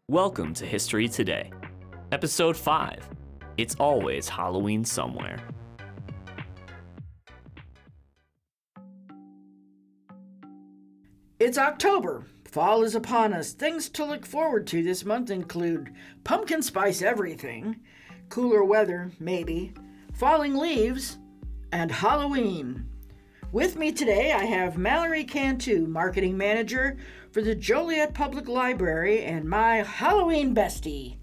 Welcome to History Today, Episode 5. It's always Halloween somewhere. It's October. Fall is upon us. Things to look forward to this month include pumpkin spice everything, cooler weather, maybe, falling leaves, and Halloween. With me today, I have Mallory Hewlett-Cantu, Marketing Manager for the Joliet Public Library, and my Halloween bestie.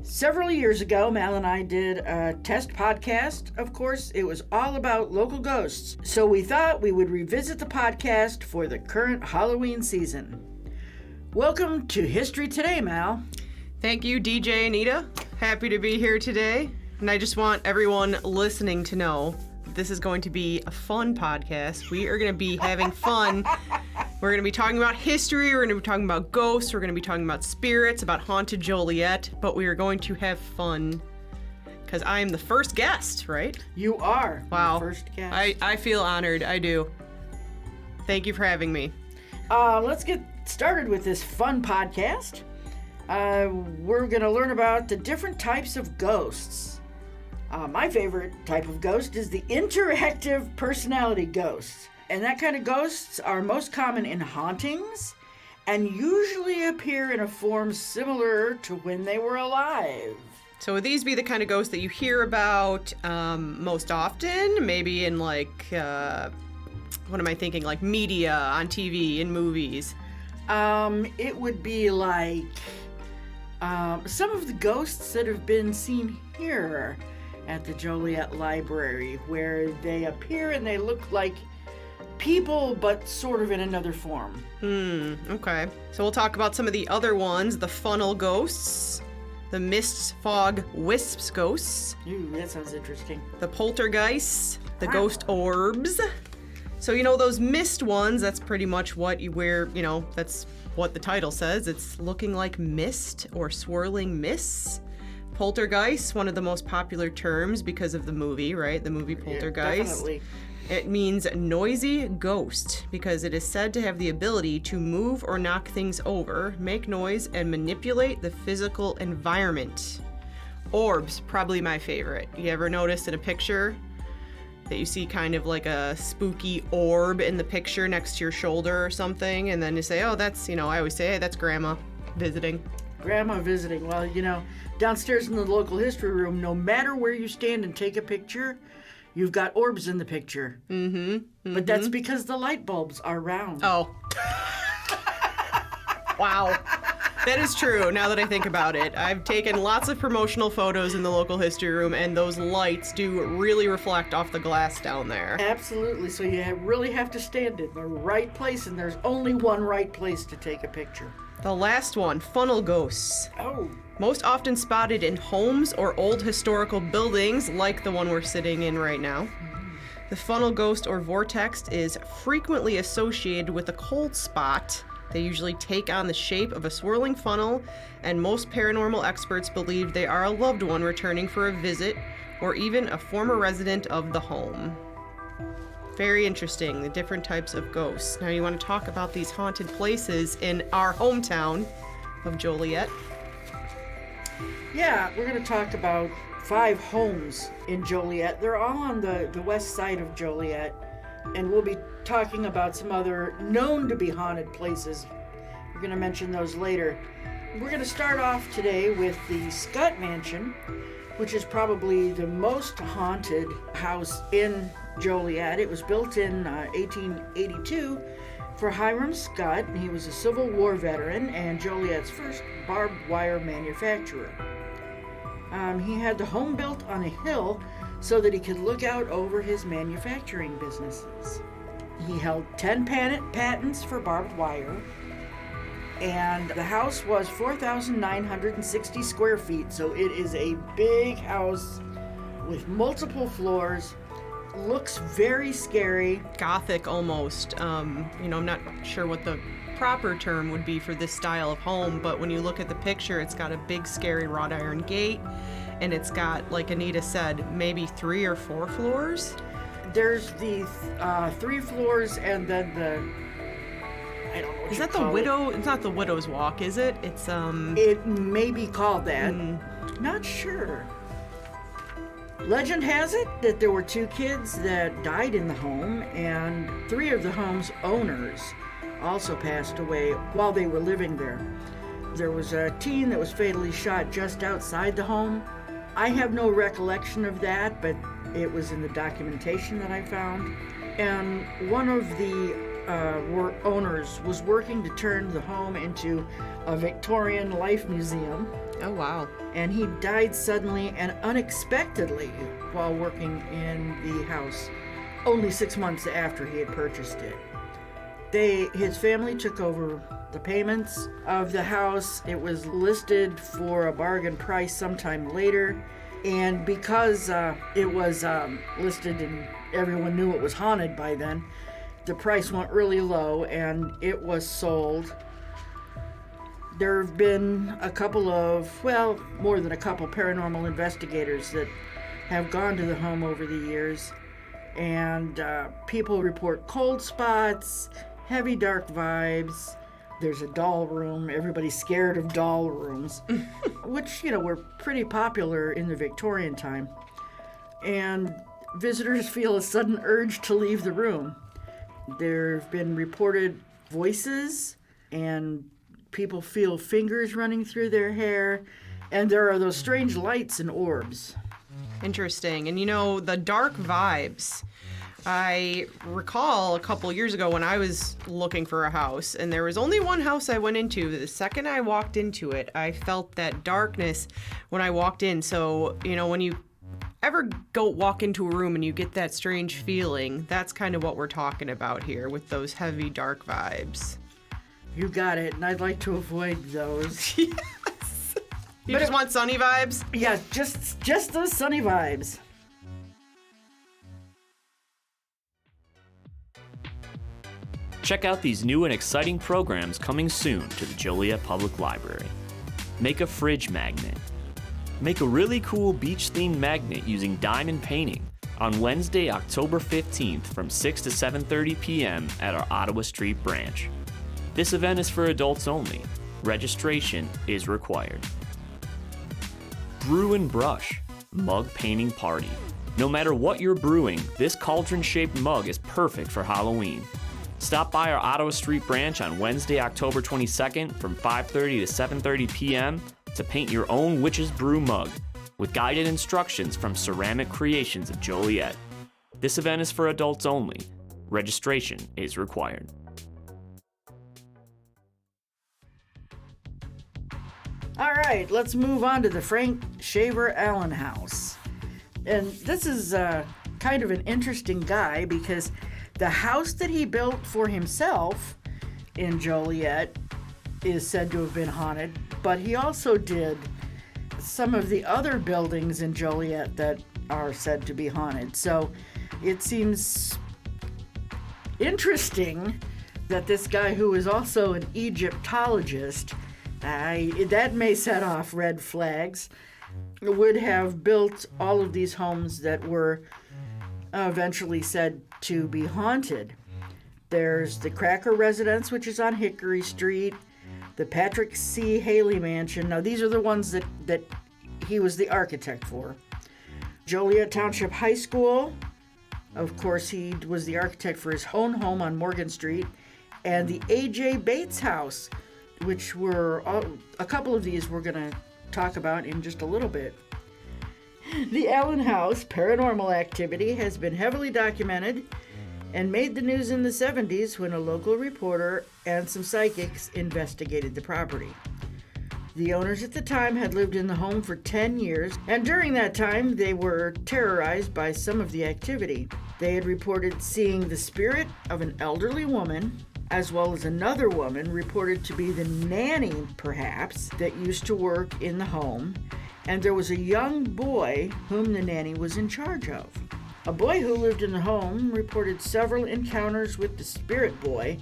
Several years ago, Mal and I did a test podcast. Of course, it was all about local ghosts, so we thought we would revisit the podcast for the current Halloween season. Welcome to History Today, Mal. Thank you, DJ Anita. Happy to be here today. And I just want everyone listening to know this is going to be a fun podcast. We are going to be having fun. We're going to be talking about history. We're going to be talking about ghosts. We're going to be talking about spirits, about haunted Joliet. But we are going to have fun because I am the first guest, right? You are. Wow. The first guest. I feel honored. I do. Thank you for having me. Let's get started with this fun podcast. We're going to learn about the different types of ghosts. My favorite type of ghost is the interactive personality ghosts. And that kind of ghosts are most common in hauntings and usually appear in a form similar to when they were alive. So would these be the kind of ghosts that you hear about most often? Maybe in like, what am I thinking? Like media, on TV, in movies? It would be like some of the ghosts that have been seen here at the Joliet Library, where they appear and they look like people, but sort of in another form. Okay. So we'll talk about some of the other ones, the funnel ghosts, the mist, fog, wisps ghosts. Ooh, that sounds interesting. The poltergeists, the ghost orbs. So, those mist ones, that's pretty much what that's what the title says. It's looking like mist or swirling mists. Poltergeist, one of the most popular terms because of the movie, right? The movie Poltergeist. Yeah, definitely. It means noisy ghost because it is said to have the ability to move or knock things over, make noise, and manipulate the physical environment. Orbs, probably my favorite. You ever notice in a picture that you see kind of like a spooky orb in the picture next to your shoulder or something, and then you say, oh, that's, I always say, hey, that's Grandma visiting. Grandma visiting. Well, downstairs in the local history room, no matter where you stand and take a picture, you've got orbs in the picture. Mm-hmm. But that's because the light bulbs are round. Oh. Wow. That is true, now that I think about it. I've taken lots of promotional photos in the local history room, and those lights do really reflect off the glass down there. Absolutely. So you really have to stand in the right place, and there's only one right place to take a picture. The last one, funnel ghosts. Oh. Most often spotted in homes or old historical buildings, like the one we're sitting in right now. The funnel ghost or vortex is frequently associated with a cold spot. They usually take on the shape of a swirling funnel, and most paranormal experts believe they are a loved one returning for a visit, or even a former resident of the home. Very interesting, the different types of ghosts. Now you want to talk about these haunted places in our hometown of Joliet? Yeah, we're going to talk about 5 homes in Joliet. They're all on the west side of Joliet, and we'll be talking about some other known to be haunted places. We're going to mention those later. We're going to start off today with the Scott Mansion, which is probably the most haunted house in Joliet. It was built in 1882 for Hiram Scott, and he was a Civil War veteran and Joliet's first barbed wire manufacturer. He had the home built on a hill so that he could look out over his manufacturing businesses. He held 10 patents for barbed wire, and the house was 4,960 square feet, so it is a big house with multiple floors. Looks very scary. Gothic almost. I'm not sure what the proper term would be for this style of home, but when you look at the picture, it's got a big scary wrought iron gate, and it's got, like Anita said, maybe 3 or 4 floors. There's the 3 floors, and then I don't know Is that the widow? It's not the widow's walk, is it? It's It may be called that. Not sure. Legend has it that there were 2 kids that died in the home, and 3 of the home's owners also passed away while they were living there. There was a teen that was fatally shot just outside the home. I have no recollection of that, but it was in the documentation that I found. And one of the owners was working to turn the home into a Victorian life museum. Oh, wow. And he died suddenly and unexpectedly while working in the house, only 6 months after he had purchased it. His family took over the payments of the house. It was listed for a bargain price sometime later, and because it was listed and everyone knew it was haunted by then, the price went really low and it was sold. There have been more than a couple paranormal investigators that have gone to the home over the years, and people report cold spots, heavy dark vibes. There's a doll room. Everybody's scared of doll rooms, which, were pretty popular in the Victorian time. And visitors feel a sudden urge to leave the room. There have been reported voices, and people feel fingers running through their hair, and there are those strange lights and orbs. Interesting. And the dark vibes. I recall a couple years ago when I was looking for a house, and there was only one house I went into. The second I walked into it, I felt that darkness when I walked in. So, when you ever go walk into a room and you get that strange feeling, that's kind of what we're talking about here with those heavy dark vibes. You got it, and I'd like to avoid those. Yes. You just want sunny vibes? Yeah, just those sunny vibes. Check out these new and exciting programs coming soon to the Joliet Public Library. Make a fridge magnet. Make a really cool beach-themed magnet using diamond painting on Wednesday, October 15th from 6 to 7:30 p.m. at our Ottawa Street branch. This event is for adults only. Registration is required. Brew and Brush Mug Painting Party. No matter what you're brewing, this cauldron-shaped mug is perfect for Halloween. Stop by our Ottawa Street branch on Wednesday, October 22nd from 5:30 to 7:30 p.m. to paint your own Witch's Brew mug with guided instructions from Ceramic Creations of Joliet. This event is for adults only. Registration is required. All right, let's move on to the Frank Shaver Allen house. And this is kind of an interesting guy because the house that he built for himself in Joliet is said to have been haunted, but he also did some of the other buildings in Joliet that are said to be haunted. So it seems interesting that this guy, who is also an Egyptologist, that may set off red flags, would have built all of these homes that were eventually said to be haunted. There's the Cracker Residence, which is on Hickory Street, the Patrick C. Haley Mansion. Now, these are the ones that he was the architect for. Joliet Township High School, of course, he was the architect for his own home on Morgan Street, and the A.J. Bates House, which a couple of these we're going to talk about in just a little bit. The Allen House paranormal activity has been heavily documented and made the news in the 70s when a local reporter and some psychics investigated the property. The owners at the time had lived in the home for 10 years, and during that time they were terrorized by some of the activity. They had reported seeing the spirit of an elderly woman, as well as another woman reported to be the nanny, perhaps, that used to work in the home, and there was a young boy whom the nanny was in charge of. A boy who lived in the home reported several encounters with the spirit boy,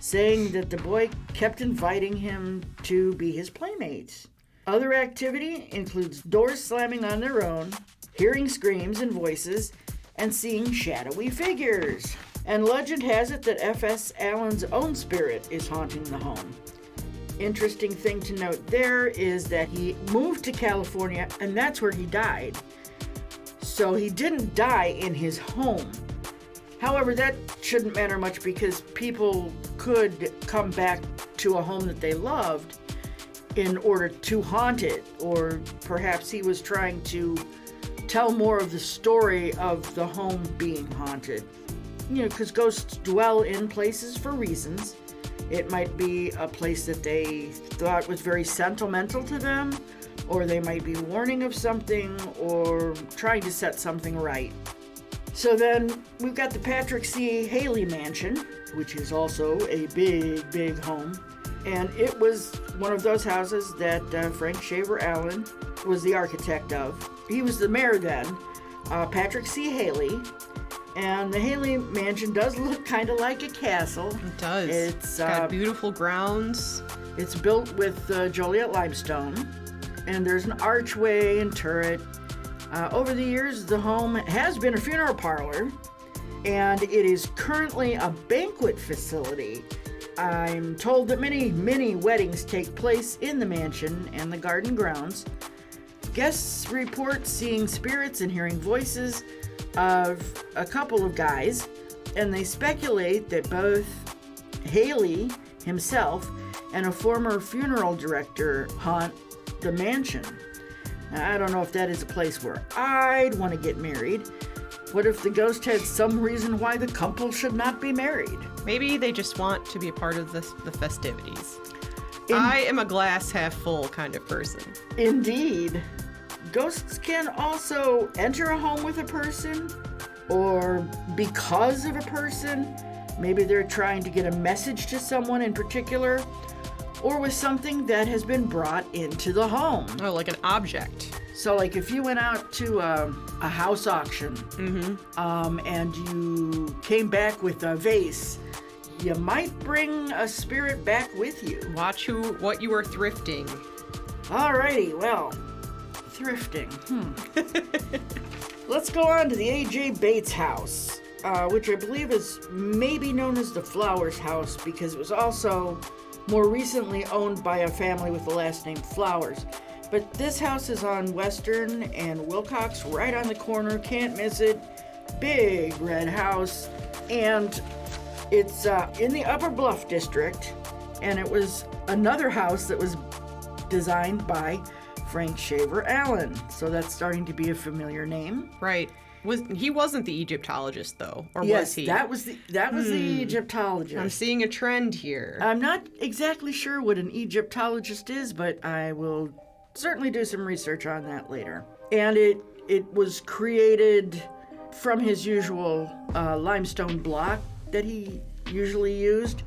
saying that the boy kept inviting him to be his playmate. Other activity includes doors slamming on their own, hearing screams and voices, and seeing shadowy figures. And legend has it that F.S. Allen's own spirit is haunting the home. Interesting thing to note there is that he moved to California, and that's where he died. So he didn't die in his home. However, that shouldn't matter much because people could come back to a home that they loved in order to haunt it, or perhaps he was trying to tell more of the story of the home being haunted. Because ghosts dwell in places for reasons. It might be a place that they thought was very sentimental to them, or they might be warning of something, or trying to set something right. So then we've got the Patrick C. Haley Mansion, which is also a big, big home. And it was one of those houses that Frank Shaver Allen was the architect of. He was the mayor then, Patrick C. Haley. And the Haley Mansion does look kind of like a castle. It does. It's got beautiful grounds. It's built with Joliet limestone. And there's an archway and turret. Over the years, the home has been a funeral parlor, and it is currently a banquet facility. I'm told that many weddings take place in the mansion and the garden grounds. Guests report seeing spirits and hearing voices of a couple of guys, and they speculate that both Haley himself and a former funeral director haunt the mansion. I don't know if that is a place where I'd want to get married. What if the ghost had some reason why the couple should not be married? Maybe they just want to be a part of the festivities. I am a glass half full kind of person. Indeed. Ghosts can also enter a home with a person, or because of a person. Maybe they're trying to get a message to someone in particular, or with something that has been brought into the home. Oh, like an object. So, like if you went out to a house auction, and you came back with a vase, you might bring a spirit back with you. Watch what you are thrifting. Alrighty, well, thrifting. Let's go on to the A.J. Bates house, which I believe is maybe known as the Flowers house because it was also more recently owned by a family with the last name Flowers. But this house is on Western and Wilcox, right on the corner. Can't miss it. Big red house. And it's in the Upper Bluff district. And it was another house that was designed by Frank Shaver Allen. So that's starting to be a familiar name. Right. He wasn't the Egyptologist, though, or yes, was he? that was the Egyptologist. I'm seeing a trend here. I'm not exactly sure what an Egyptologist is, but I will certainly do some research on that later. And it was created from his usual limestone block that he usually used.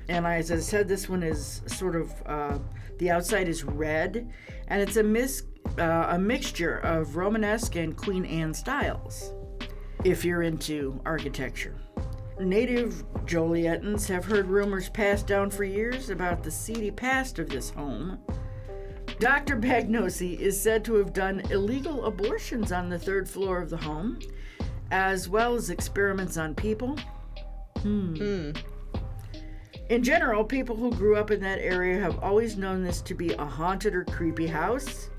And as I said, this one is sort of, the outside is red, and it's a mixture of Romanesque and Queen Anne styles, if you're into architecture. Native Jolietans have heard rumors passed down for years about the seedy past of this home. Dr. Bagnosi is said to have done illegal abortions on the third floor of the home, as well as experiments on people. In general, people who grew up in that area have always known this to be a haunted or creepy house.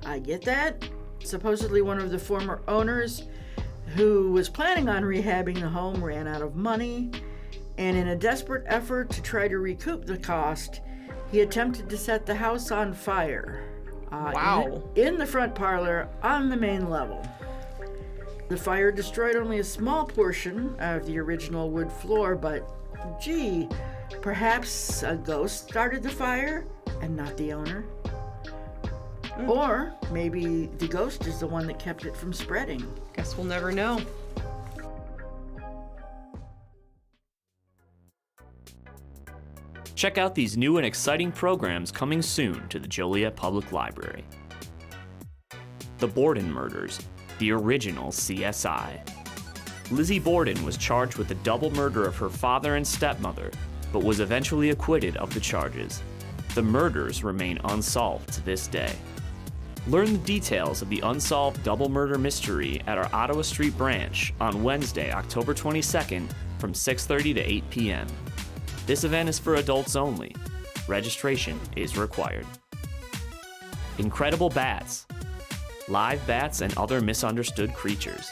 I get that. Supposedly one of the former owners who was planning on rehabbing the home ran out of money, and in a desperate effort to try to recoup the cost, he attempted to set the house on fire. Wow. In the front parlor on the main level. The fire destroyed only a small portion of the original wood floor, but gee, perhaps a ghost started the fire and not the owner. Or maybe the ghost is the one that kept it from spreading. Guess we'll never know. Check out these new and exciting programs coming soon to the Joliet Public Library. The Borden Murders, the original CSI. Lizzie Borden was charged with the double murder of her father and stepmother, but was eventually acquitted of the charges. The murders remain unsolved to this day. Learn the details of the unsolved double murder mystery at our Ottawa Street branch on Wednesday, October 22nd from 6:30 to 8 p.m. This event is for adults only. Registration is required. Incredible Bats. Live bats and other misunderstood creatures.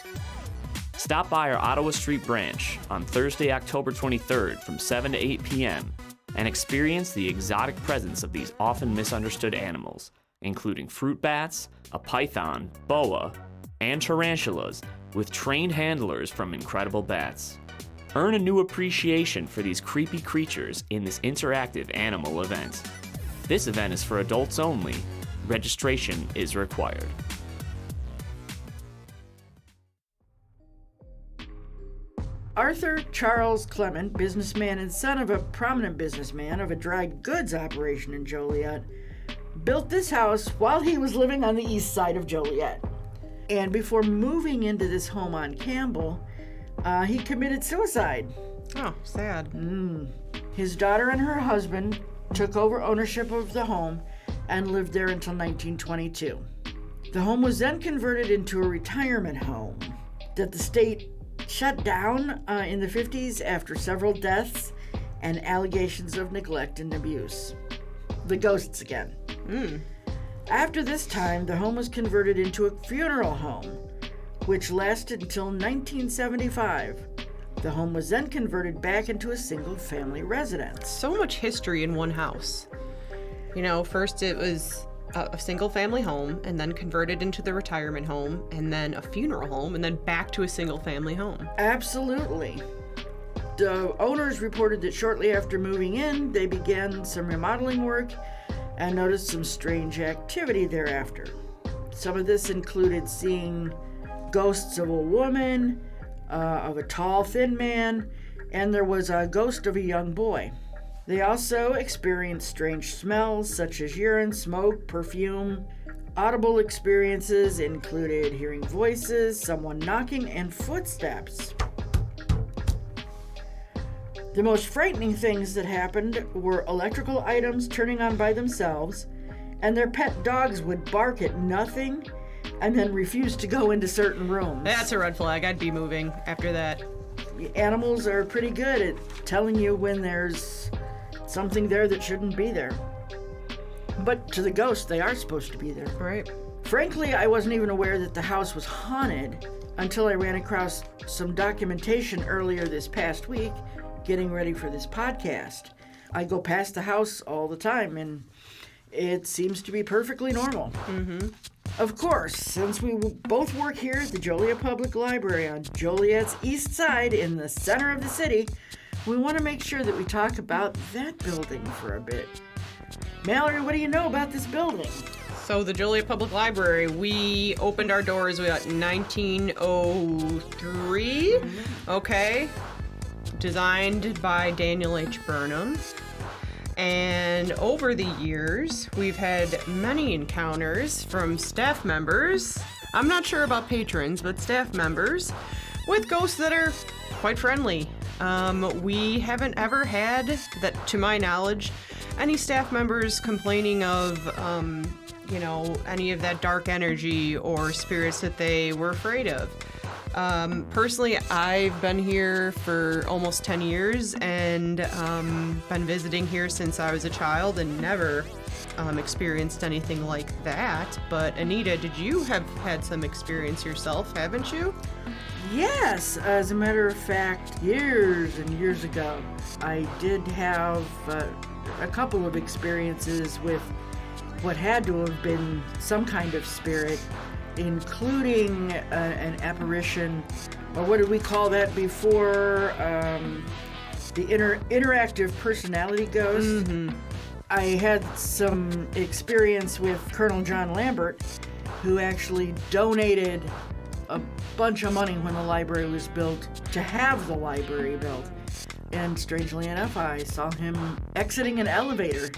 Stop by our Ottawa Street branch on Thursday, October 23rd from 7 to 8 p.m. and experience the exotic presence of these often misunderstood animals, including fruit bats, a python, boa, and tarantulas, with trained handlers from Incredible Bats. Earn a new appreciation for these creepy creatures in this interactive animal event. This event is for adults only. Registration is required. Arthur Charles Clement, businessman and son of a prominent businessman of a dry goods operation in Joliet, built this house while he was living on the east side of Joliet. And before moving into this home on Campbell, he committed suicide. Oh, sad. His daughter and her husband took over ownership of the home and lived there until 1922. The home was then converted into a retirement home that the state shut down in the 50s after several deaths and allegations of neglect and abuse. The ghosts again. After this time, the home was converted into a funeral home, which lasted until 1975. The home was then converted back into a single-family residence. So much history in one house. You know, first it was a single-family home, and then converted into the retirement home, and then a funeral home, and then back to a single-family home. Absolutely. The owners reported that shortly after moving in, they began some remodeling work and noticed some strange activity thereafter. Some of this included seeing ghosts of a woman, of a tall, thin man, and there was a ghost of a young boy. They also experienced strange smells such as urine, smoke, perfume. Audible experiences included hearing voices, someone knocking, and footsteps. The most frightening things that happened were electrical items turning on by themselves, and their pet dogs would bark at nothing and then refuse to go into certain rooms. That's a red flag. I'd be moving after that. Animals are pretty good at telling you when there's something there that shouldn't be there. But to the ghosts, they are supposed to be there. Right. Frankly, I wasn't even aware that the house was haunted until I ran across some documentation earlier this past week, getting ready for this podcast. I go past the house all the time, and it seems to be perfectly normal. Of course, since we both work here at the Joliet Public Library on Joliet's east side in the center of the city, we want to make sure that we talk about that building for a bit. Mallory, what do you know about this building? So the Joliet Public Library, we opened our doors about 1903. Okay. Designed by Daniel H. Burnham. And over the years, we've had many encounters from staff members. I'm not sure about patrons, but staff members with ghosts that are quite friendly. We haven't ever had, that to my knowledge, any staff members complaining of, any of that dark energy or spirits that they were afraid of. Personally, I've been here for almost 10 years and been visiting here since I was a child and never experienced anything like that. But Anita, did you have had some experience yourself, haven't you? Yes, as a matter of fact, years and years ago, I did have a couple of experiences with what had to have been some kind of spirit, including an apparition, or what did we call that before? The interactive personality ghost. I had some experience with Colonel John Lambert, who actually donated a bunch of money when the library was built to have the library built. And strangely enough, I saw him exiting an elevator.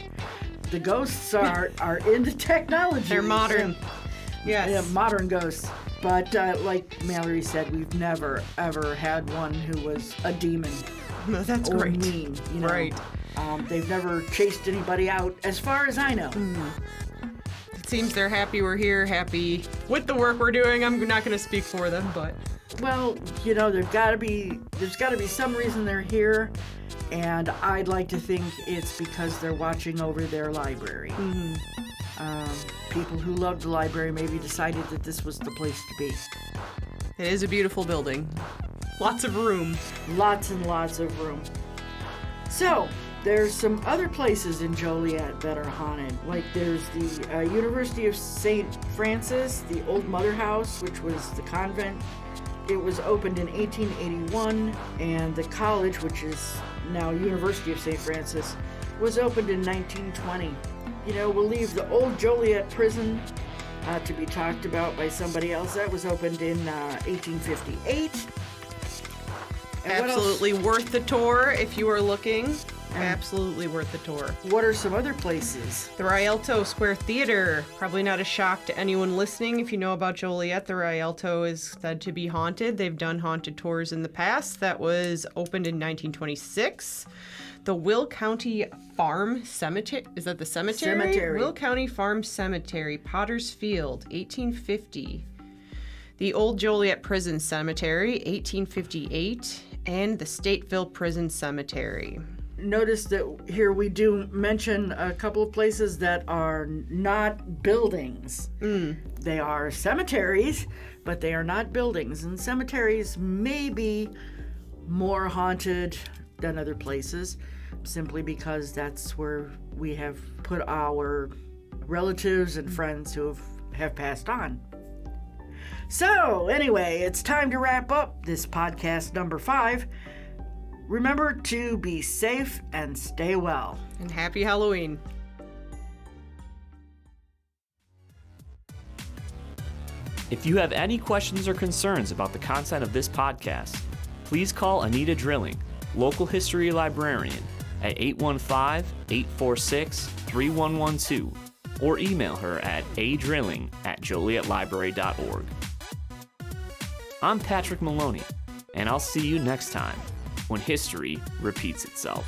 The ghosts are into technology. They're modern. Yes. Yeah, modern ghosts. But like Mallory said, we've never, ever had one who was a demon. No, that's or great. mean, you know. Right. They've never chased anybody out, as far as I know. It seems they're happy we're here, happy with the work we're doing. I'm not going to speak for them, but Well, you know, there's got to be some reason they're here, and I'd like to think it's because they're watching over their library. People who loved the library maybe decided that this was the place to be. It is a beautiful building. Lots of room. Lots and lots of room. So, there's some other places in Joliet that are haunted. Like there's the University of St. Francis, the old Mother House, which was the convent. It was opened in 1881, and the college, which is now University of St. Francis, was opened in 1920. You know, we'll leave the old Joliet prison to be talked about by somebody else. That was opened in 1858. And Absolutely worth the tour if you are looking. Absolutely worth the tour. What are some other places? The Rialto Square Theater. Probably not a shock to anyone listening if you know about Joliet. The Rialto is said to be haunted. They've done haunted tours in the past. That was opened in 1926. The Will County Farm Cemetery. Is that the cemetery? Cemetery. Will County Farm Cemetery, Potter's Field, 1850. The Old Joliet Prison Cemetery, 1858. And the Stateville Prison Cemetery. Notice that here we do mention a couple of places that are not buildings. They are cemeteries, but they are not buildings. And cemeteries may be more haunted than other places, simply because that's where we have put our relatives and friends who have passed on. So, anyway, it's time to wrap up this podcast number 5. Remember to be safe and stay well. And happy Halloween. If you have any questions or concerns about the content of this podcast, please call Anita Drilling, local history librarian, at 815-846-3112, or email her at adrilling@jolietlibrary.org. I'm Patrick Maloney, and I'll see you next time when history repeats itself.